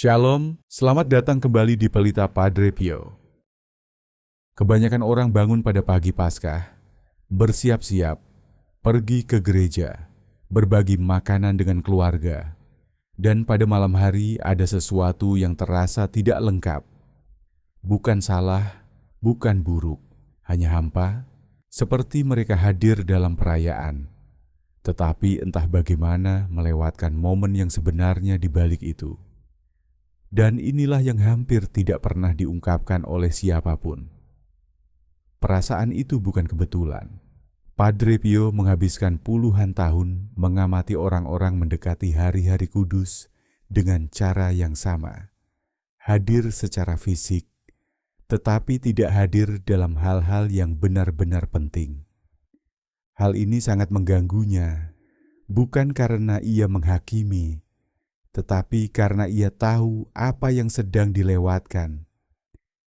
Shalom, selamat datang kembali di Pelita Padre Pio. Kebanyakan orang bangun pada pagi Paskah, bersiap-siap, pergi ke gereja, berbagi makanan dengan keluarga, dan pada malam hari ada sesuatu yang terasa tidak lengkap. Bukan salah, bukan buruk, hanya hampa, seperti mereka hadir dalam perayaan. Tetapi entah bagaimana melewatkan momen yang sebenarnya di balik itu. Dan inilah yang hampir tidak pernah diungkapkan oleh siapapun. Perasaan itu bukan kebetulan. Padre Pio menghabiskan puluhan tahun mengamati orang-orang mendekati hari-hari kudus dengan cara yang sama. Hadir secara fisik, tetapi tidak hadir dalam hal-hal yang benar-benar penting. Hal ini sangat mengganggunya, bukan karena ia menghakimi, tetapi karena ia tahu apa yang sedang dilewatkan.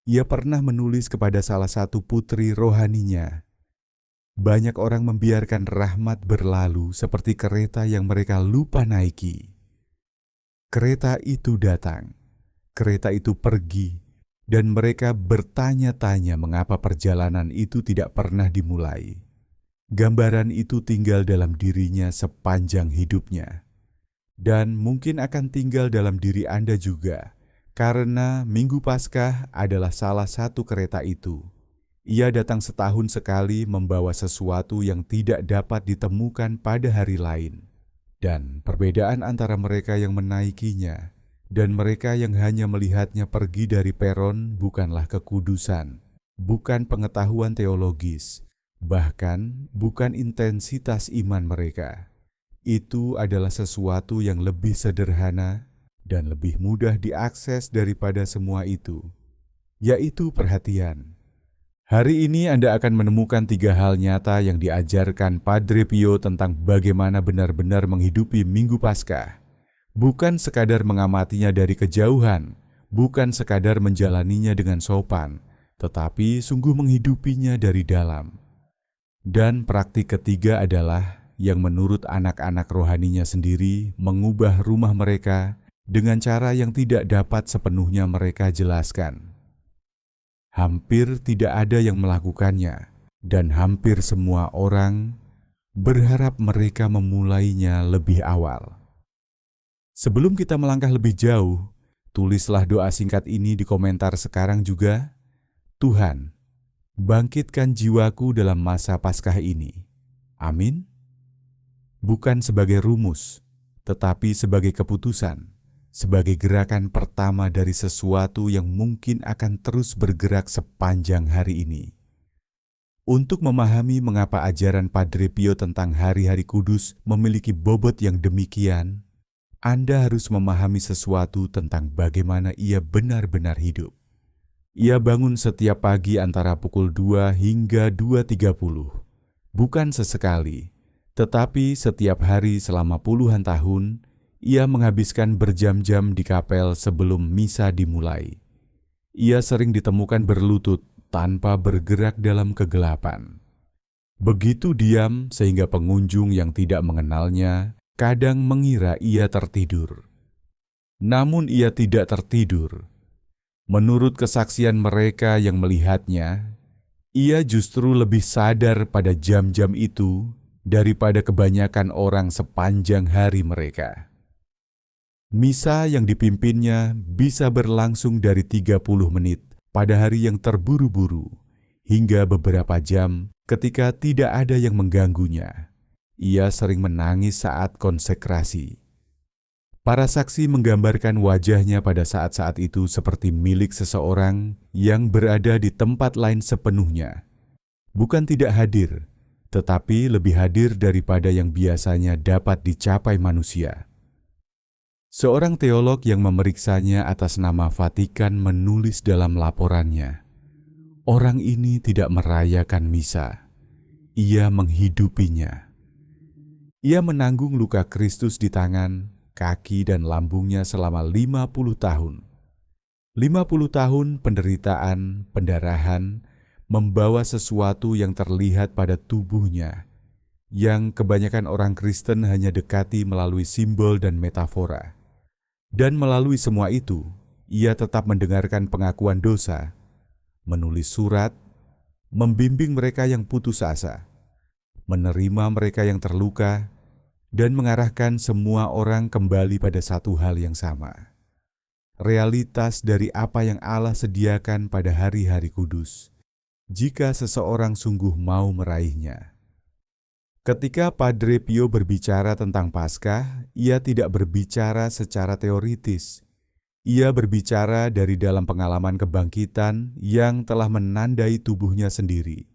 Ia pernah menulis kepada salah satu putri rohaninya, "Banyak orang membiarkan rahmat berlalu seperti kereta yang mereka lupa naiki. Kereta itu datang, kereta itu pergi, dan mereka bertanya-tanya mengapa perjalanan itu tidak pernah dimulai. Gambaran itu tinggal dalam dirinya sepanjang hidupnya. Dan mungkin akan tinggal dalam diri Anda juga, karena Minggu Paskah adalah salah satu kereta itu. Ia datang setahun sekali membawa sesuatu yang tidak dapat ditemukan pada hari lain. Dan perbedaan antara mereka yang menaikinya dan mereka yang hanya melihatnya pergi dari peron bukanlah kekudusan, bukan pengetahuan teologis, bahkan bukan intensitas iman mereka. Itu adalah sesuatu yang lebih sederhana dan lebih mudah diakses daripada semua itu, yaitu perhatian. Hari ini Anda akan menemukan 3 hal nyata yang diajarkan Padre Pio tentang bagaimana benar-benar menghidupi Minggu Paskah. Bukan sekadar mengamatinya dari kejauhan, bukan sekadar menjalaninya dengan sopan, tetapi sungguh menghidupinya dari dalam. Dan praktik ketiga adalah yang menurut anak-anak rohaninya sendiri mengubah rumah mereka dengan cara yang tidak dapat sepenuhnya mereka jelaskan. Hampir tidak ada yang melakukannya, dan hampir semua orang berharap mereka memulainya lebih awal. Sebelum kita melangkah lebih jauh, tulislah doa singkat ini di komentar sekarang juga. Tuhan, bangkitkan jiwaku dalam masa Paskah ini. Amin. Bukan sebagai rumus, tetapi sebagai keputusan, sebagai gerakan pertama dari sesuatu yang mungkin akan terus bergerak sepanjang hari ini. Untuk memahami mengapa ajaran Padre Pio tentang hari-hari kudus memiliki bobot yang demikian, Anda harus memahami sesuatu tentang bagaimana ia benar-benar hidup. Ia bangun setiap pagi antara pukul 2 hingga 2.30, bukan sesekali, tetapi setiap hari selama puluhan tahun, ia menghabiskan berjam-jam di kapel sebelum misa dimulai. Ia sering ditemukan berlutut tanpa bergerak dalam kegelapan. Begitu diam sehingga pengunjung yang tidak mengenalnya kadang mengira ia tertidur. Namun ia tidak tertidur. Menurut kesaksian mereka yang melihatnya, ia justru lebih sadar pada jam-jam itu daripada kebanyakan orang sepanjang hari mereka. Misa yang dipimpinnya bisa berlangsung dari 30 menit pada hari yang terburu-buru hingga beberapa jam ketika tidak ada yang mengganggunya. Ia sering menangis saat konsekrasi. Para saksi menggambarkan wajahnya pada saat-saat itu seperti milik seseorang yang berada di tempat lain sepenuhnya. Bukan tidak hadir, tetapi lebih hadir daripada yang biasanya dapat dicapai manusia. Seorang teolog yang memeriksanya atas nama Vatikan menulis dalam laporannya, orang ini tidak merayakan misa, ia menghidupinya. Ia menanggung luka Kristus di tangan, kaki dan lambungnya selama 50 tahun. 50 tahun penderitaan, pendarahan, membawa sesuatu yang terlihat pada tubuhnya, yang kebanyakan orang Kristen hanya dekati melalui simbol dan metafora. Dan melalui semua itu, ia tetap mendengarkan pengakuan dosa, menulis surat, membimbing mereka yang putus asa, menerima mereka yang terluka, dan mengarahkan semua orang kembali pada satu hal yang sama. Realitas dari apa yang Allah sediakan pada hari-hari kudus, jika seseorang sungguh mau meraihnya. Ketika Padre Pio berbicara tentang Paskah, ia tidak berbicara secara teoritis. Ia berbicara dari dalam pengalaman kebangkitan yang telah menandai tubuhnya sendiri.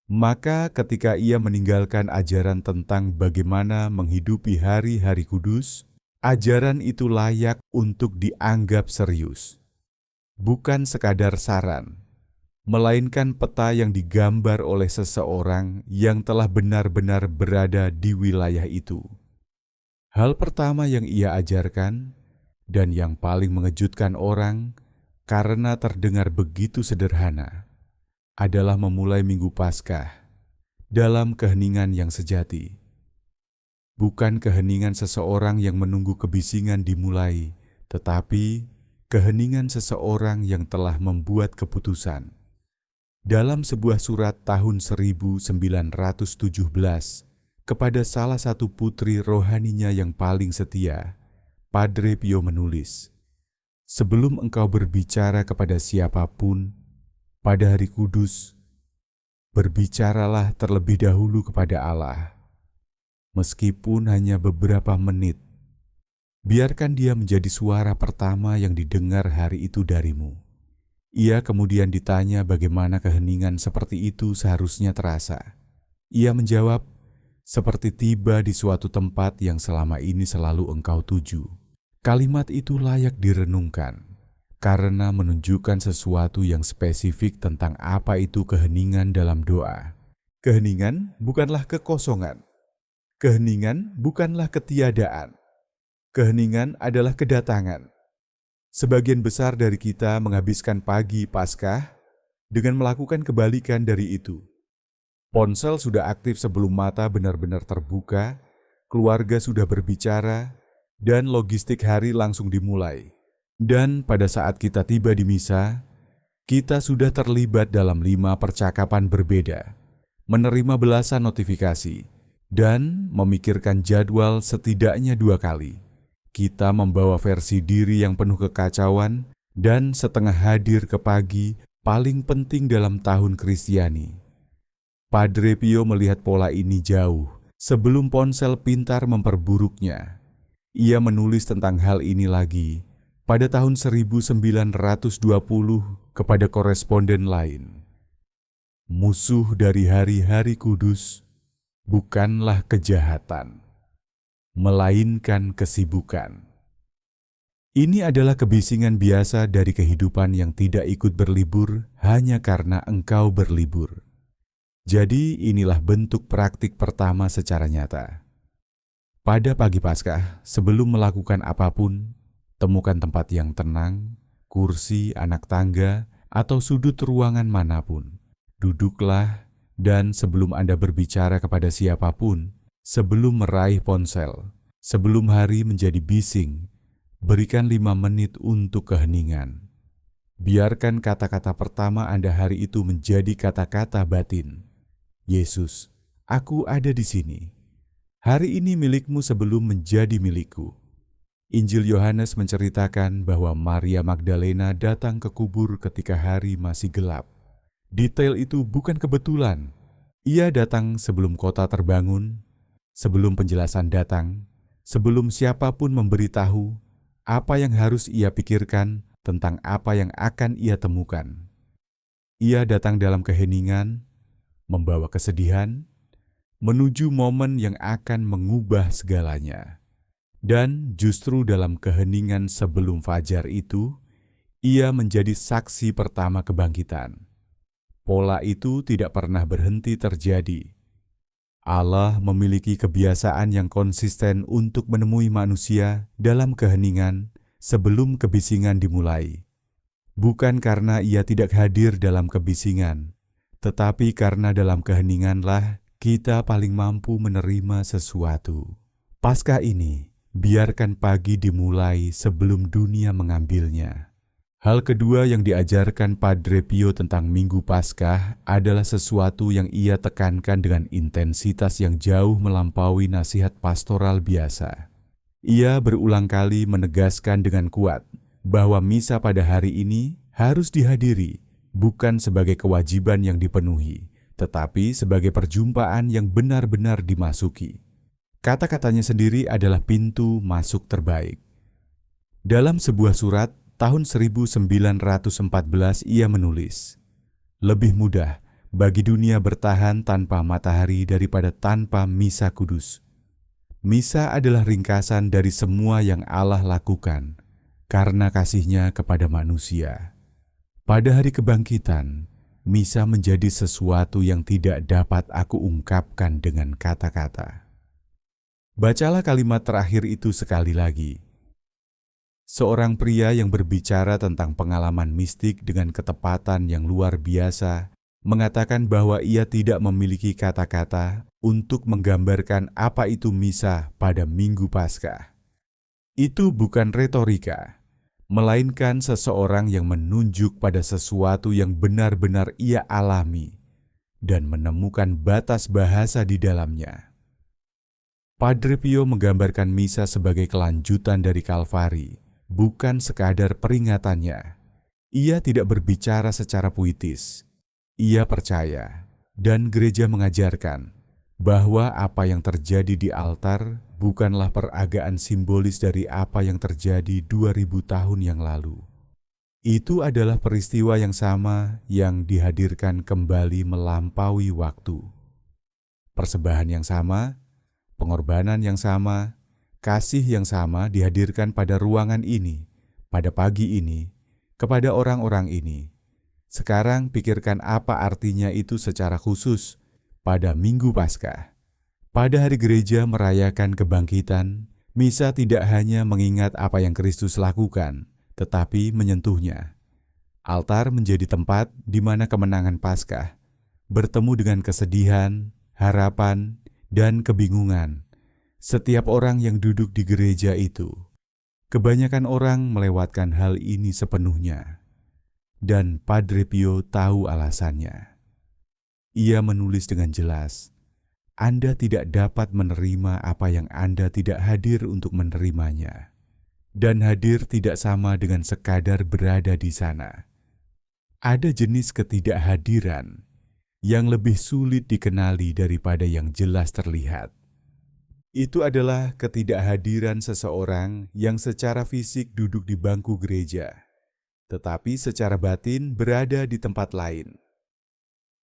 Maka ketika ia meninggalkan ajaran tentang bagaimana menghidupi hari-hari kudus, ajaran itu layak untuk dianggap serius. Bukan sekadar saran, melainkan peta yang digambar oleh seseorang yang telah benar-benar berada di wilayah itu. Hal pertama yang ia ajarkan, dan yang paling mengejutkan orang karena terdengar begitu sederhana, adalah memulai Minggu Paskah dalam keheningan yang sejati. Bukan keheningan seseorang yang menunggu kebisingan dimulai, tetapi keheningan seseorang yang telah membuat keputusan. Dalam sebuah surat tahun 1917 kepada salah satu putri rohaninya yang paling setia, Padre Pio menulis, "Sebelum engkau berbicara kepada siapapun pada hari kudus, berbicaralah terlebih dahulu kepada Allah. Meskipun hanya beberapa menit, biarkan dia menjadi suara pertama yang didengar hari itu darimu." Ia kemudian ditanya bagaimana keheningan seperti itu seharusnya terasa. Ia menjawab, "Seperti tiba di suatu tempat yang selama ini selalu engkau tuju." Kalimat itu layak direnungkan, karena menunjukkan sesuatu yang spesifik tentang apa itu keheningan dalam doa. Keheningan bukanlah kekosongan. Keheningan bukanlah ketiadaan. Keheningan adalah kedatangan. Sebagian besar dari kita menghabiskan pagi Paskah dengan melakukan kebalikan dari itu. Ponsel sudah aktif sebelum mata benar-benar terbuka, keluarga sudah berbicara, dan logistik hari langsung dimulai. Dan pada saat kita tiba di misa, kita sudah terlibat dalam 5 percakapan berbeda, menerima belasan notifikasi, dan memikirkan jadwal setidaknya 2 kali. Kita membawa versi diri yang penuh kekacauan dan setengah hadir ke pagi paling penting dalam tahun Kristiani. Padre Pio melihat pola ini jauh sebelum ponsel pintar memperburuknya. Ia menulis tentang hal ini lagi pada tahun 1920 kepada koresponden lain. Musuh dari hari-hari kudus bukanlah kejahatan, melainkan kesibukan. Ini adalah kebisingan biasa dari kehidupan yang tidak ikut berlibur hanya karena engkau berlibur. Jadi inilah bentuk praktik pertama secara nyata. Pada pagi Paskah, sebelum melakukan apapun, temukan tempat yang tenang, kursi, anak tangga, atau sudut ruangan manapun. Duduklah, dan sebelum Anda berbicara kepada siapapun, sebelum meraih ponsel, sebelum hari menjadi bising, berikan 5 menit untuk keheningan. Biarkan kata-kata pertama Anda hari itu menjadi kata-kata batin. Yesus, aku ada di sini. Hari ini milikmu sebelum menjadi milikku. Injil Yohanes menceritakan bahwa Maria Magdalena datang ke kubur ketika hari masih gelap. Detail itu bukan kebetulan. Ia datang sebelum kota terbangun, sebelum penjelasan datang, sebelum siapapun memberitahu apa yang harus ia pikirkan tentang apa yang akan ia temukan. Ia datang dalam keheningan, membawa kesedihan, menuju momen yang akan mengubah segalanya. Dan justru dalam keheningan sebelum fajar itu, ia menjadi saksi pertama kebangkitan. Pola itu tidak pernah berhenti terjadi. Allah memiliki kebiasaan yang konsisten untuk menemui manusia dalam keheningan sebelum kebisingan dimulai. Bukan karena ia tidak hadir dalam kebisingan, tetapi karena dalam keheninganlah kita paling mampu menerima sesuatu. Paskah ini biarkan pagi dimulai sebelum dunia mengambilnya. Hal kedua yang diajarkan Padre Pio tentang Minggu Paskah adalah sesuatu yang ia tekankan dengan intensitas yang jauh melampaui nasihat pastoral biasa. Ia berulang kali menegaskan dengan kuat bahwa misa pada hari ini harus dihadiri bukan sebagai kewajiban yang dipenuhi, tetapi sebagai perjumpaan yang benar-benar dimasuki. Kata-katanya sendiri adalah pintu masuk terbaik. Dalam sebuah surat tahun 1914 ia menulis, "Lebih mudah bagi dunia bertahan tanpa matahari daripada tanpa misa kudus. Misa adalah ringkasan dari semua yang Allah lakukan karena kasih-Nya kepada manusia. Pada hari kebangkitan, misa menjadi sesuatu yang tidak dapat aku ungkapkan dengan kata-kata." Bacalah kalimat terakhir itu sekali lagi. Seorang pria yang berbicara tentang pengalaman mistik dengan ketepatan yang luar biasa mengatakan bahwa ia tidak memiliki kata-kata untuk menggambarkan apa itu misa pada Minggu Paskah. Itu bukan retorika, melainkan seseorang yang menunjuk pada sesuatu yang benar-benar ia alami dan menemukan batas bahasa di dalamnya. Padre Pio menggambarkan misa sebagai kelanjutan dari Kalvari, bukan sekadar peringatannya. Ia tidak berbicara secara puitis. Ia percaya, dan gereja mengajarkan, bahwa apa yang terjadi di altar bukanlah peragaan simbolis dari apa yang terjadi 2000 tahun yang lalu. Itu adalah peristiwa yang sama yang dihadirkan kembali melampaui waktu. Persembahan yang sama, pengorbanan yang sama, kasih yang sama dihadirkan pada ruangan ini, pada pagi ini, kepada orang-orang ini. Sekarang pikirkan apa artinya itu secara khusus pada Minggu Paskah. Pada hari gereja merayakan kebangkitan, misa tidak hanya mengingat apa yang Kristus lakukan, tetapi menyentuhnya. Altar menjadi tempat di mana kemenangan Paskah bertemu dengan kesedihan, harapan, dan kebingungan. Setiap orang yang duduk di gereja itu, kebanyakan orang melewatkan hal ini sepenuhnya. Dan Padre Pio tahu alasannya. Ia menulis dengan jelas, Anda tidak dapat menerima apa yang Anda tidak hadir untuk menerimanya. Dan hadir tidak sama dengan sekadar berada di sana. Ada jenis ketidakhadiran yang lebih sulit dikenali daripada yang jelas terlihat. Itu adalah ketidakhadiran seseorang yang secara fisik duduk di bangku gereja, tetapi secara batin berada di tempat lain.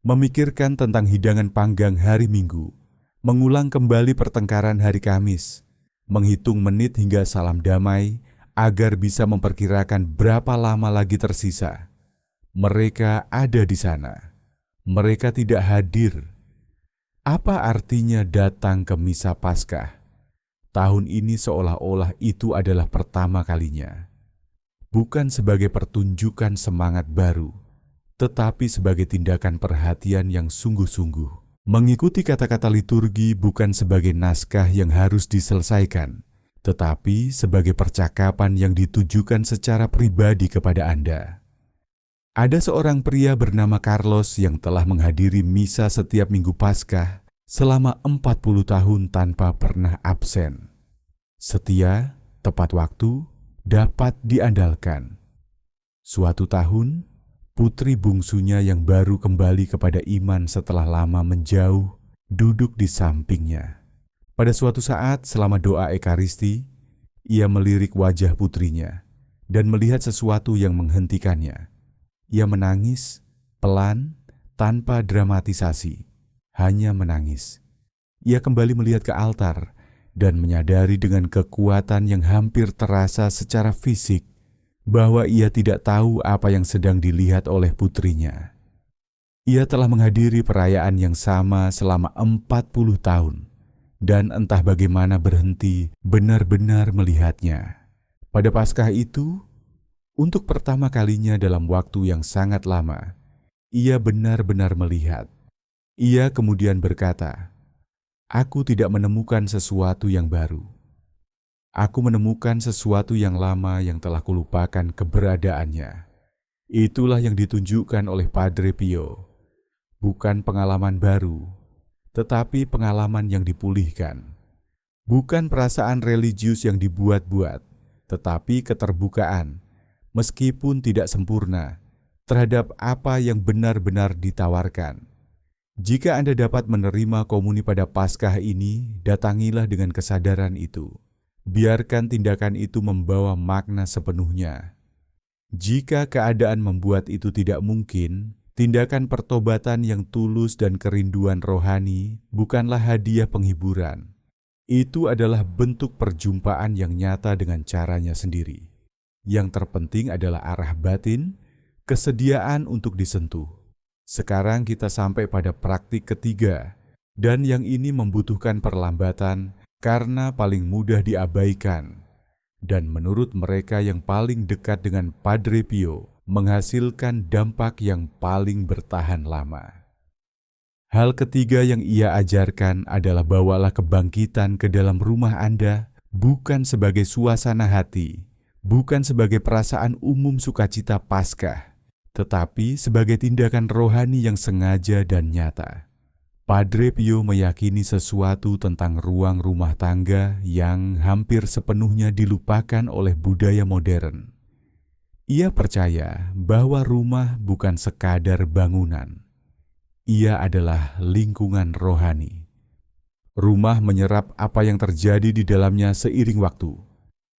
Memikirkan tentang hidangan panggang hari Minggu, mengulang kembali pertengkaran hari Kamis, menghitung menit hingga salam damai agar bisa memperkirakan berapa lama lagi tersisa. Mereka ada di sana. Mereka tidak hadir. Apa artinya datang ke misa Paskah? Tahun ini seolah-olah itu adalah pertama kalinya. Bukan sebagai pertunjukan semangat baru, tetapi sebagai tindakan perhatian yang sungguh-sungguh. Mengikuti kata-kata liturgi bukan sebagai naskah yang harus diselesaikan, tetapi sebagai percakapan yang ditujukan secara pribadi kepada Anda. Ada seorang pria bernama Carlos yang telah menghadiri misa setiap Minggu Paskah selama 40 tahun tanpa pernah absen. Setia, tepat waktu, dapat diandalkan. Suatu tahun, putri bungsunya yang baru kembali kepada iman setelah lama menjauh, duduk di sampingnya. Pada suatu saat selama doa Ekaristi, ia melirik wajah putrinya dan melihat sesuatu yang menghentikannya. Ia menangis, pelan, tanpa dramatisasi, hanya menangis. Ia kembali melihat ke altar dan menyadari dengan kekuatan yang hampir terasa secara fisik bahwa ia tidak tahu apa yang sedang dilihat oleh putrinya. Ia telah menghadiri perayaan yang sama selama 40 tahun dan entah bagaimana berhenti benar-benar melihatnya. Pada Paskah itu, untuk pertama kalinya dalam waktu yang sangat lama, ia benar-benar melihat. Ia kemudian berkata, "Aku tidak menemukan sesuatu yang baru." Aku menemukan sesuatu yang lama yang telah kulupakan keberadaannya. Itulah yang ditunjukkan oleh Padre Pio. Bukan pengalaman baru, tetapi pengalaman yang dipulihkan. Bukan perasaan religius yang dibuat-buat, tetapi keterbukaan, meskipun tidak sempurna, terhadap apa yang benar-benar ditawarkan. Jika Anda dapat menerima komuni pada Paskah ini, datangilah dengan kesadaran itu. Biarkan tindakan itu membawa makna sepenuhnya. Jika keadaan membuat itu tidak mungkin, tindakan pertobatan yang tulus dan kerinduan rohani bukanlah hadiah penghiburan. Itu adalah bentuk perjumpaan yang nyata dengan caranya sendiri. Yang terpenting adalah arah batin, kesediaan untuk disentuh. Sekarang kita sampai pada praktik ketiga, dan yang ini membutuhkan perlambatan karena paling mudah diabaikan. Dan menurut mereka yang paling dekat dengan Padre Pio, menghasilkan dampak yang paling bertahan lama. Hal ketiga yang ia ajarkan adalah bawalah kebangkitan ke dalam rumah Anda, bukan sebagai suasana hati, bukan sebagai perasaan umum sukacita Paskah, tetapi sebagai tindakan rohani yang sengaja dan nyata. Padre Pio meyakini sesuatu tentang ruang rumah tangga yang hampir sepenuhnya dilupakan oleh budaya modern. Ia percaya bahwa rumah bukan sekadar bangunan. Ia adalah lingkungan rohani. Rumah menyerap apa yang terjadi di dalamnya seiring waktu.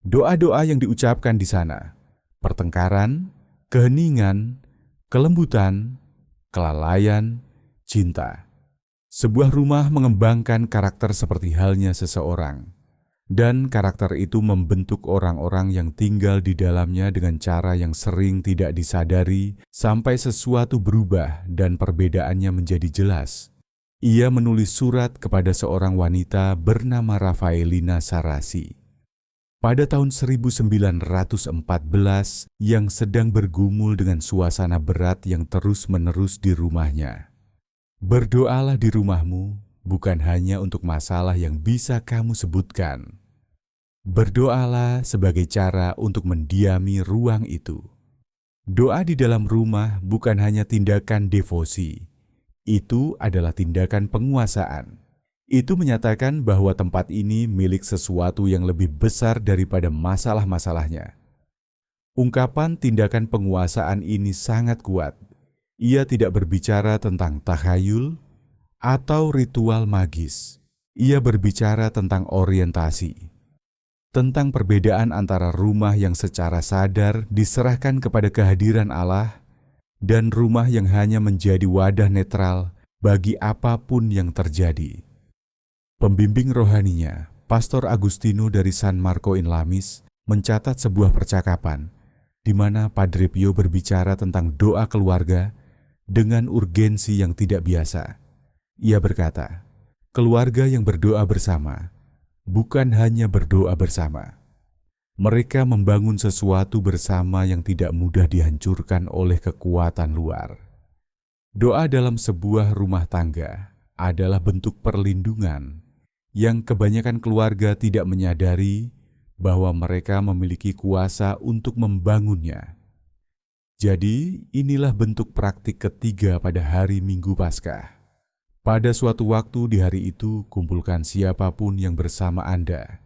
Doa-doa yang diucapkan di sana, pertengkaran, keheningan, kelembutan, kelalaian, cinta. Sebuah rumah mengembangkan karakter seperti halnya seseorang, dan karakter itu membentuk orang-orang yang tinggal di dalamnya dengan cara yang sering tidak disadari sampai sesuatu berubah dan perbedaannya menjadi jelas. Ia menulis surat kepada seorang wanita bernama Rafaelina Sarasi. Pada tahun 1914 yang sedang bergumul dengan suasana berat yang terus-menerus di rumahnya. Berdoalah di rumahmu bukan hanya untuk masalah yang bisa kamu sebutkan. Berdoalah sebagai cara untuk mendiami ruang itu. Doa di dalam rumah bukan hanya tindakan devosi. Itu adalah tindakan penguasaan. Itu menyatakan bahwa tempat ini milik sesuatu yang lebih besar daripada masalah-masalahnya. Ungkapan tindakan penguasaan ini sangat kuat. Ia tidak berbicara tentang takhayul atau ritual magis. Ia berbicara tentang orientasi, tentang perbedaan antara rumah yang secara sadar diserahkan kepada kehadiran Allah dan rumah yang hanya menjadi wadah netral bagi apapun yang terjadi. Pembimbing rohaninya, Pastor Agustino dari San Marco in Lamis, mencatat sebuah percakapan di mana Padre Pio berbicara tentang doa keluarga dengan urgensi yang tidak biasa. Ia berkata, keluarga yang berdoa bersama bukan hanya berdoa bersama. Mereka membangun sesuatu bersama yang tidak mudah dihancurkan oleh kekuatan luar. Doa dalam sebuah rumah tangga adalah bentuk perlindungan yang kebanyakan keluarga tidak menyadari bahwa mereka memiliki kuasa untuk membangunnya. Jadi, inilah bentuk praktik ketiga pada hari Minggu Paskah. Pada suatu waktu di hari itu, kumpulkan siapapun yang bersama Anda.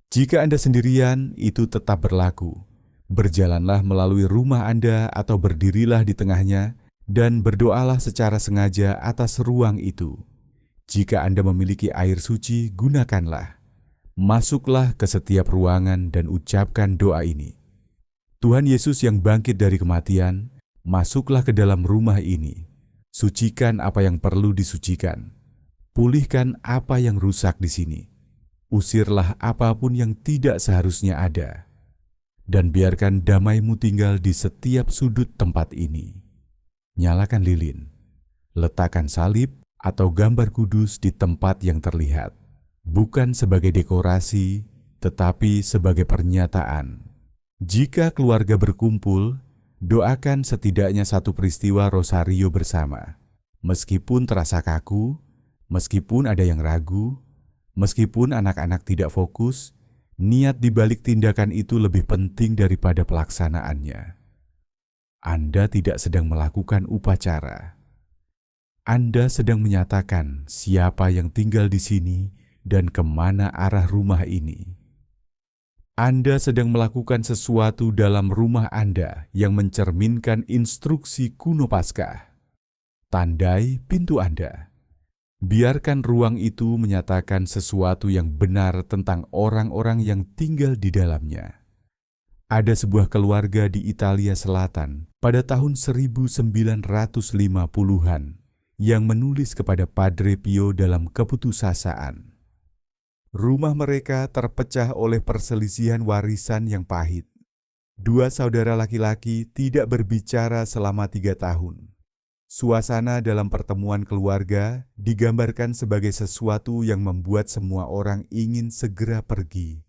Jika Anda sendirian, itu tetap berlaku. Berjalanlah melalui rumah Anda atau berdirilah di tengahnya dan berdoalah secara sengaja atas ruang itu. Jika Anda memiliki air suci, gunakanlah. Masuklah ke setiap ruangan dan ucapkan doa ini. Tuhan Yesus yang bangkit dari kematian, masuklah ke dalam rumah ini. Sucikan apa yang perlu disucikan. Pulihkan apa yang rusak di sini. Usirlah apapun yang tidak seharusnya ada. Dan biarkan damai-Mu tinggal di setiap sudut tempat ini. Nyalakan lilin. Letakkan salib atau gambar kudus di tempat yang terlihat. Bukan sebagai dekorasi, tetapi sebagai pernyataan. Jika keluarga berkumpul, doakan setidaknya satu peristiwa rosario bersama. Meskipun terasa kaku, meskipun ada yang ragu, meskipun anak-anak tidak fokus, niat di balik tindakan itu lebih penting daripada pelaksanaannya. Anda tidak sedang melakukan upacara. Anda sedang menyatakan siapa yang tinggal di sini dan kemana arah rumah ini. Anda sedang melakukan sesuatu dalam rumah Anda yang mencerminkan instruksi kuno Paskah. Tandai pintu Anda. Biarkan ruang itu menyatakan sesuatu yang benar tentang orang-orang yang tinggal di dalamnya. Ada sebuah keluarga di Italia Selatan pada tahun 1950-an yang menulis kepada Padre Pio dalam keputusasaan. Rumah mereka terpecah oleh perselisihan warisan yang pahit. Dua saudara laki-laki tidak berbicara selama 3 tahun. Suasana dalam pertemuan keluarga digambarkan sebagai sesuatu yang membuat semua orang ingin segera pergi.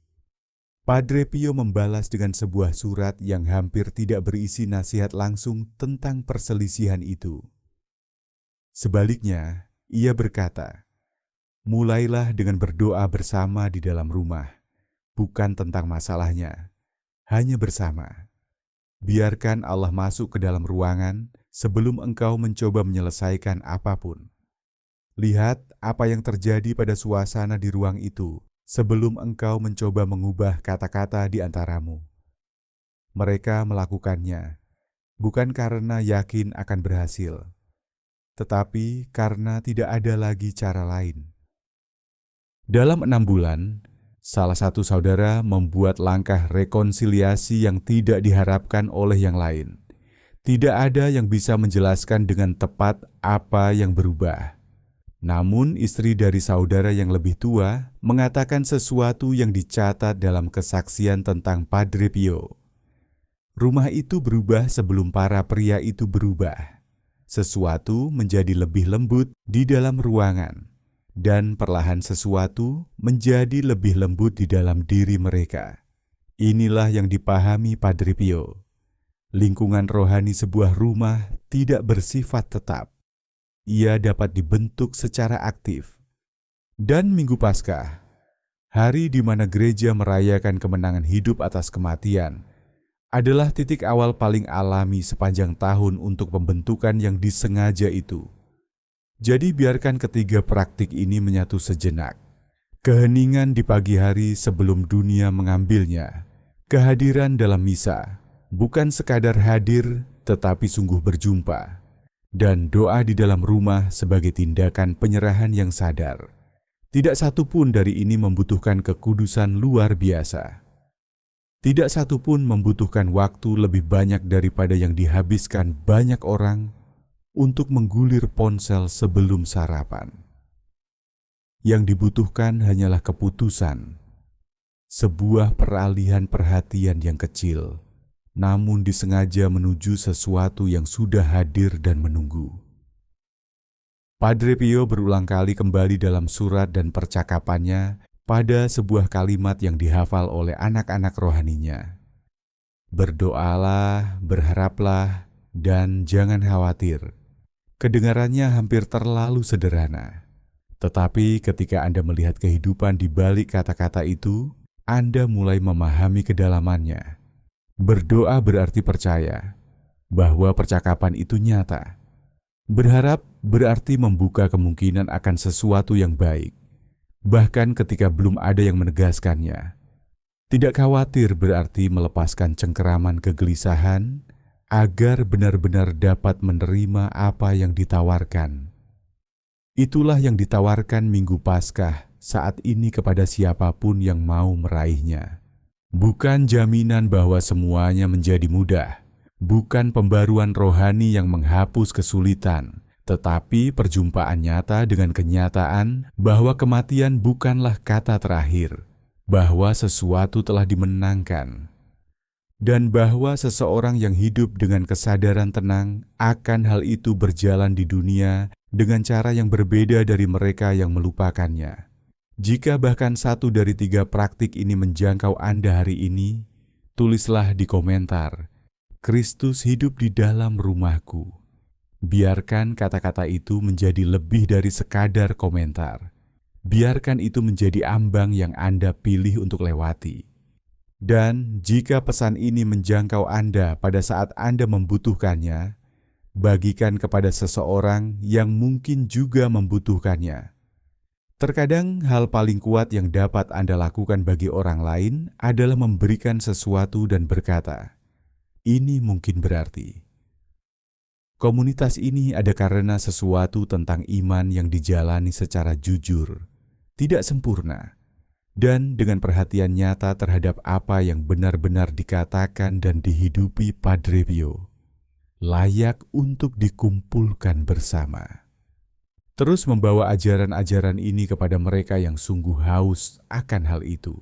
Padre Pio membalas dengan sebuah surat yang hampir tidak berisi nasihat langsung tentang perselisihan itu. Sebaliknya, ia berkata, mulailah dengan berdoa bersama di dalam rumah, bukan tentang masalahnya, hanya bersama. Biarkan Allah masuk ke dalam ruangan sebelum engkau mencoba menyelesaikan apapun. Lihat apa yang terjadi pada suasana di ruang itu sebelum engkau mencoba mengubah kata-kata di antaramu. Mereka melakukannya, bukan karena yakin akan berhasil, tetapi karena tidak ada lagi cara lain. Dalam 6 bulan, salah satu saudara membuat langkah rekonsiliasi yang tidak diharapkan oleh yang lain. Tidak ada yang bisa menjelaskan dengan tepat apa yang berubah. Namun istri dari saudara yang lebih tua mengatakan sesuatu yang dicatat dalam kesaksian tentang Padre Pio. Rumah itu berubah sebelum para pria itu berubah. Sesuatu menjadi lebih lembut di dalam ruangan, dan perlahan sesuatu menjadi lebih lembut di dalam diri mereka. Inilah yang dipahami Padre Pio. Lingkungan rohani sebuah rumah tidak bersifat tetap. Ia dapat dibentuk secara aktif. Dan Minggu Paskah, hari di mana gereja merayakan kemenangan hidup atas kematian, adalah titik awal paling alami sepanjang tahun untuk pembentukan yang disengaja itu. Jadi biarkan ketiga praktik ini menyatu sejenak. Keheningan di pagi hari sebelum dunia mengambilnya, kehadiran dalam misa, bukan sekadar hadir tetapi sungguh berjumpa, dan doa di dalam rumah sebagai tindakan penyerahan yang sadar. Tidak satu pun dari ini membutuhkan kekudusan luar biasa. Tidak satu pun membutuhkan waktu lebih banyak daripada yang dihabiskan banyak orang untuk menggulir ponsel sebelum sarapan. Yang dibutuhkan hanyalah keputusan, sebuah peralihan perhatian yang kecil, namun disengaja menuju sesuatu yang sudah hadir dan menunggu. Padre Pio berulang kali kembali dalam surat dan percakapannya pada sebuah kalimat yang dihafal oleh anak-anak rohaninya. Berdoalah, berharaplah, dan jangan khawatir. Kedengarannya hampir terlalu sederhana. Tetapi ketika Anda melihat kehidupan di balik kata-kata itu, Anda mulai memahami kedalamannya. Berdoa berarti percaya bahwa percakapan itu nyata. Berharap berarti membuka kemungkinan akan sesuatu yang baik, bahkan ketika belum ada yang menegaskannya. Tidak khawatir berarti melepaskan cengkeraman kegelisahan agar benar-benar dapat menerima apa yang ditawarkan. Itulah yang ditawarkan Minggu Paskah saat ini kepada siapapun yang mau meraihnya. Bukan jaminan bahwa semuanya menjadi mudah, bukan pembaruan rohani yang menghapus kesulitan, tetapi perjumpaan nyata dengan kenyataan bahwa kematian bukanlah kata terakhir, bahwa sesuatu telah dimenangkan, dan bahwa seseorang yang hidup dengan kesadaran tenang akan hal itu berjalan di dunia dengan cara yang berbeda dari mereka yang melupakannya. Jika bahkan 1 dari 3 praktik ini menjangkau Anda hari ini, tulislah di komentar, Kristus hidup di dalam rumahku. Biarkan kata-kata itu menjadi lebih dari sekadar komentar. Biarkan itu menjadi ambang yang Anda pilih untuk lewati. Dan jika pesan ini menjangkau Anda pada saat Anda membutuhkannya, bagikan kepada seseorang yang mungkin juga membutuhkannya. Terkadang hal paling kuat yang dapat Anda lakukan bagi orang lain adalah memberikan sesuatu dan berkata, "Ini mungkin berarti." Komunitas ini ada karena sesuatu tentang iman yang dijalani secara jujur, tidak sempurna, dan dengan perhatian nyata terhadap apa yang benar-benar dikatakan dan dihidupi Padre Pio, layak untuk dikumpulkan bersama. Terus membawa ajaran-ajaran ini kepada mereka yang sungguh haus akan hal itu.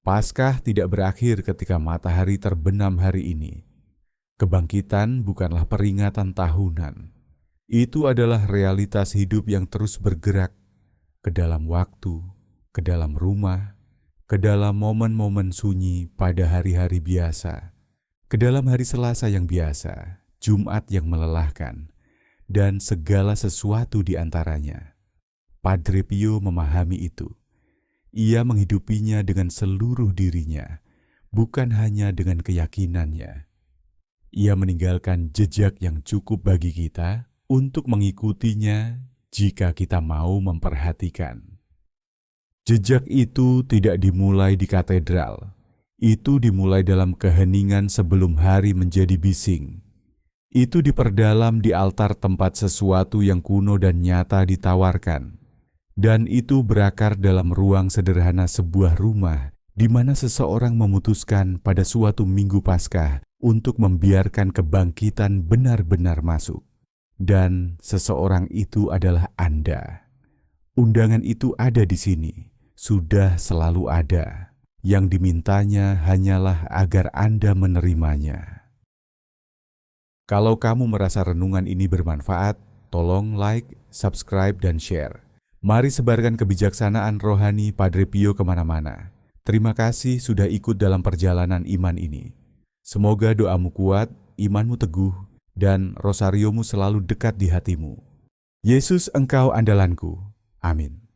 Paskah tidak berakhir ketika matahari terbenam hari ini. Kebangkitan bukanlah peringatan tahunan. Itu adalah realitas hidup yang terus bergerak ke dalam waktu, ke dalam rumah, ke dalam momen-momen sunyi pada hari-hari biasa, ke dalam hari Selasa yang biasa, Jumat yang melelahkan, dan segala sesuatu di antaranya. Padre Pio memahami itu. Ia menghidupinya dengan seluruh dirinya, bukan hanya dengan keyakinannya. Ia meninggalkan jejak yang cukup bagi kita untuk mengikutinya jika kita mau memperhatikan. Jejak itu tidak dimulai di katedral. Itu dimulai dalam keheningan sebelum hari menjadi bising. Itu diperdalam di altar tempat sesuatu yang kuno dan nyata ditawarkan. Dan itu berakar dalam ruang sederhana sebuah rumah di mana seseorang memutuskan pada suatu Minggu Paskah untuk membiarkan kebangkitan benar-benar masuk. Dan seseorang itu adalah Anda. Undangan itu ada di sini, sudah selalu ada. Yang dimintanya hanyalah agar Anda menerimanya. Kalau kamu merasa renungan ini bermanfaat, tolong like, subscribe, dan share. Mari sebarkan kebijaksanaan rohani Padre Pio kemana-mana. Terima kasih sudah ikut dalam perjalanan iman ini. Semoga doamu kuat, imanmu teguh, dan rosariomu selalu dekat di hatimu. Yesus engkau andalanku. Amin.